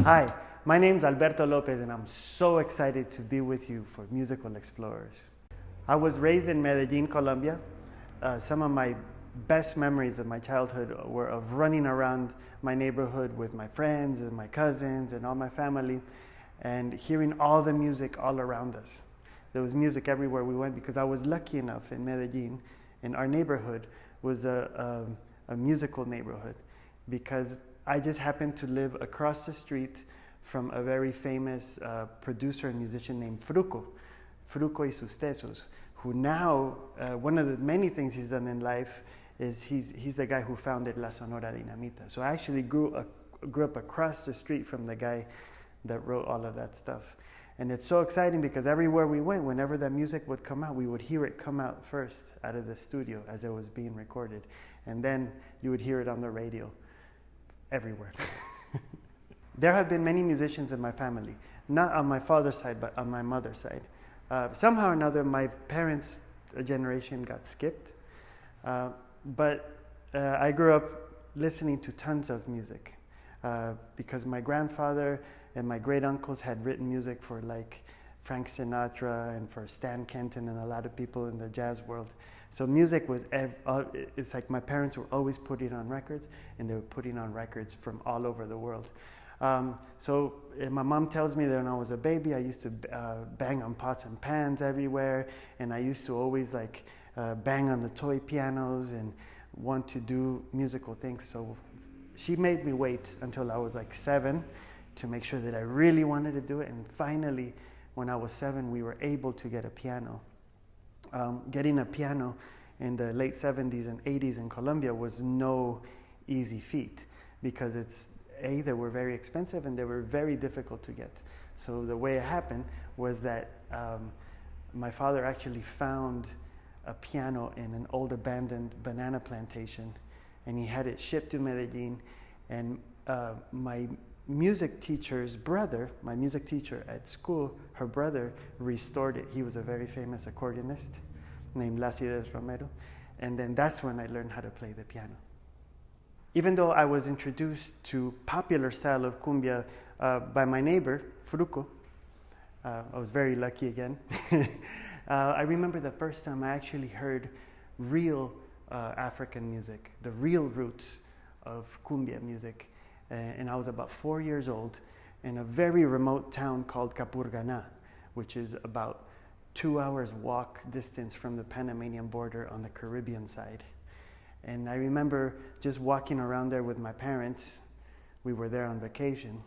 Hi, my name's Alberto López and I'm so excited to be with you for Musical Explorers. I was raised in Medellin, Colombia. Some of my best memories of my childhood were of running around my neighborhood with my friends and my cousins and all my family and hearing all the music all around us. There was music everywhere we went because I was lucky enough in Medellin, and our neighborhood was a musical neighborhood because I just happened to live across the street from a very famous producer and musician named Fruco y sus Tesos, who now, one of the many things he's done in life is he's the guy who founded La Sonora Dinamita. So I actually grew up across the street from the guy that wrote all of that stuff. And it's so exciting because everywhere we went, whenever that music would come out, we would hear it come out first out of the studio as it was being recorded. And then you would hear it on the radio everywhere. There have been many musicians in my family, not on my father's side, but on my mother's side. Somehow or another, my parents' generation got skipped. But I grew up listening to tons of music because my grandfather and my great uncles had written music for like Frank Sinatra and for Stan Kenton and a lot of people in the jazz world. So music was, it's like my parents were always putting on records, and they were putting on records from all over the world. So my mom tells me that when I was a baby, I used to bang on pots and pans everywhere, and I used to always like bang on the toy pianos and want to do musical things. So she made me wait until I was like 7 to make sure that I really wanted to do it. And finally, when I was 7, we were able to get a piano. Getting a piano in the late 70s and 80s in Colombia was no easy feat because they were very expensive and they were very difficult to get. So the way it happened was that my father actually found a piano in an old abandoned banana plantation, and he had it shipped to Medellin. And my music teacher's brother, my music teacher at school, her brother restored it. He was a very famous accordionist named Lacides Romero. And then that's when I learned how to play the piano. Even though I was introduced to popular style of cumbia by my neighbor, Fruco, I was very lucky again. I remember the first time I actually heard real African music, the real roots of cumbia music. And I was about 4 years old in a very remote town called Capurganá, which is about 2 hours walk distance from the Panamanian border on the Caribbean side. And I remember just walking around there with my parents. We were there on vacation.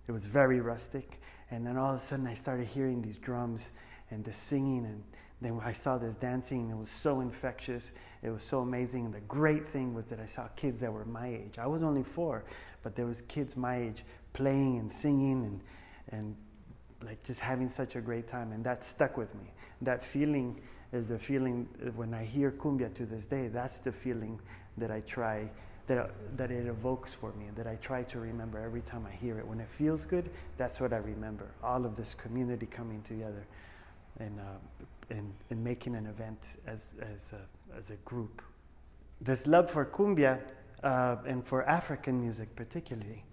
It was very rustic. And then all of a sudden I started hearing these drums and the singing, and then I saw this dancing. It was so infectious. It was so amazing. And the great thing was that I saw kids that were my age. I was only 4, but there was kids my age playing and singing and like just having such a great time. And that stuck with me. That feeling is the feeling when I hear cumbia to this day. That's the feeling that I try, that it evokes for me, that I try to remember every time I hear it. When it feels good, that's what I remember. All of this community coming together and making an event as a group. This love for cumbia and for African music particularly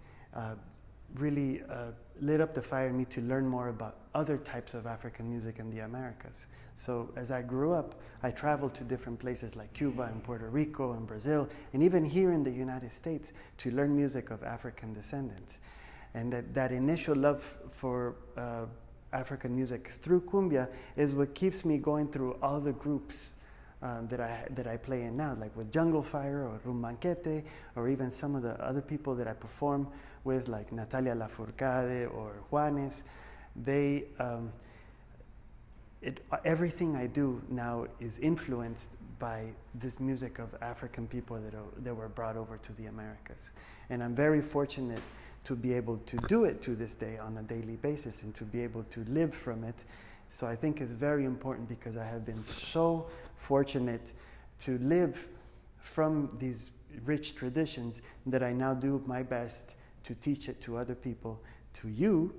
really lit up the fire in me to learn more about other types of African music in the Americas. So as I grew up, I traveled to different places like Cuba and Puerto Rico and Brazil, and even here in the United States to learn music of African descendants. And that initial love for African music through cumbia is what keeps me going through all the groups that I play in now, like with Jungle Fire or Rumbanquete, or even some of the other people that I perform with, like Natalia Lafourcade or Juanes. Everything I do now is influenced by this music of African people that were brought over to the Americas. And I'm very fortunate to be able to do it to this day on a daily basis and to be able to live from it. So I think it's very important because I have been so fortunate to live from these rich traditions that I now do my best to teach it to other people, to you,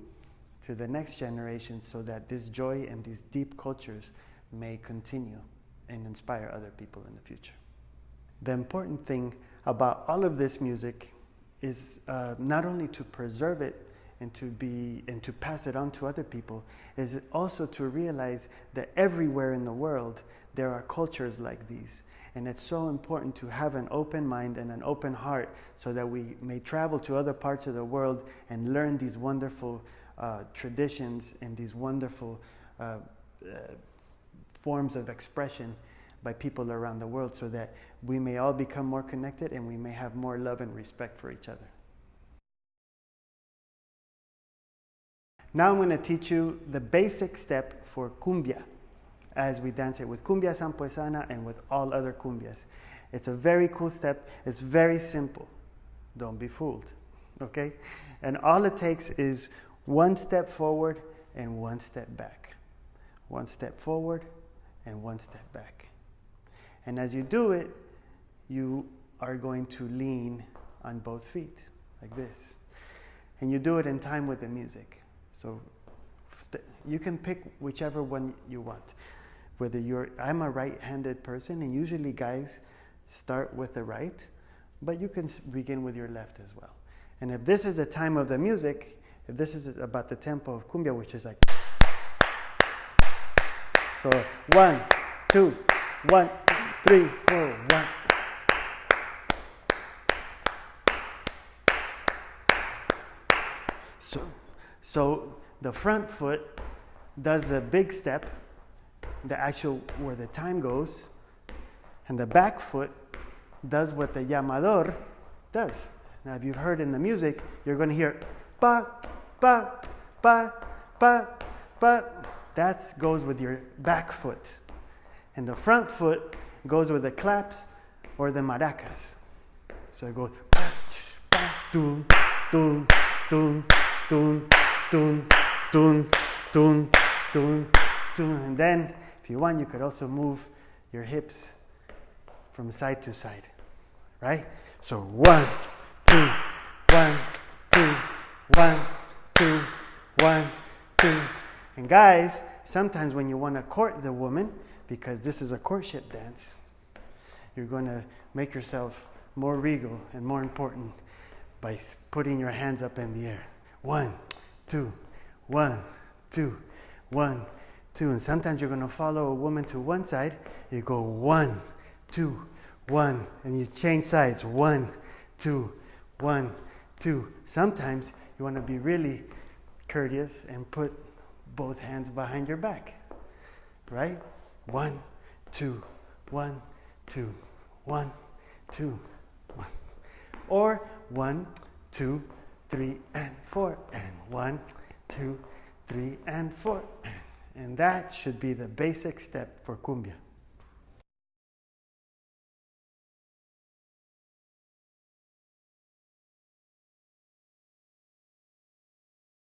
to the next generation, so that this joy and these deep cultures may continue and inspire other people in the future. The important thing about all of this music is not only to preserve it and to pass it on to other people is also to realize that everywhere in the world there are cultures like these. And it's so important to have an open mind and an open heart so that we may travel to other parts of the world and learn these wonderful traditions and these wonderful forms of expression by people around the world, so that we may all become more connected and we may have more love and respect for each other. Now I'm going to teach you the basic step for cumbia as we dance it with cumbia sampuesana and with all other cumbias. It's a very cool step. It's very simple. Don't be fooled, okay? And all it takes is one step forward and one step back. One step forward and one step back. And as you do it, you are going to lean on both feet, like this. And you do it in time with the music. So you can pick whichever one you want. I'm a right-handed person, and usually guys start with the right, but you can begin with your left as well. And if this is the time of the music, if this is about the tempo of cumbia, which is like, so 1, 2, 1, 3, 4, 1. So the front foot does the big step, the actual where the time goes, and the back foot does what the llamador does. Now, if you've heard in the music, you're going to hear pa, pa, pa, pa, pa. That goes with your back foot. And the front foot goes with the claps or the maracas. So it goes pa, pa, dun, dun, dun, dun, dun, dun, dun, dun, dun. And then, if you want, you could also move your hips from side to side, right? So 1, 2, 1, 2, 1, 2, 1, 2. And guys, sometimes when you want to court the woman, because this is a courtship dance, you're going to make yourself more regal and more important by putting your hands up in the air. 1, 2, 1, 2, 1, 2. And sometimes you're going to follow a woman to one side. You go 1, 2, 1, and you change sides. 1, 2, 1, 2. Sometimes you want to be really courteous and put both hands behind your back, right? 1, 2, 1, 2, 1, 2, 1. Or 1, 2, 3, and 4, and 1, 2, 3, and 4. And that should be the basic step for cumbia.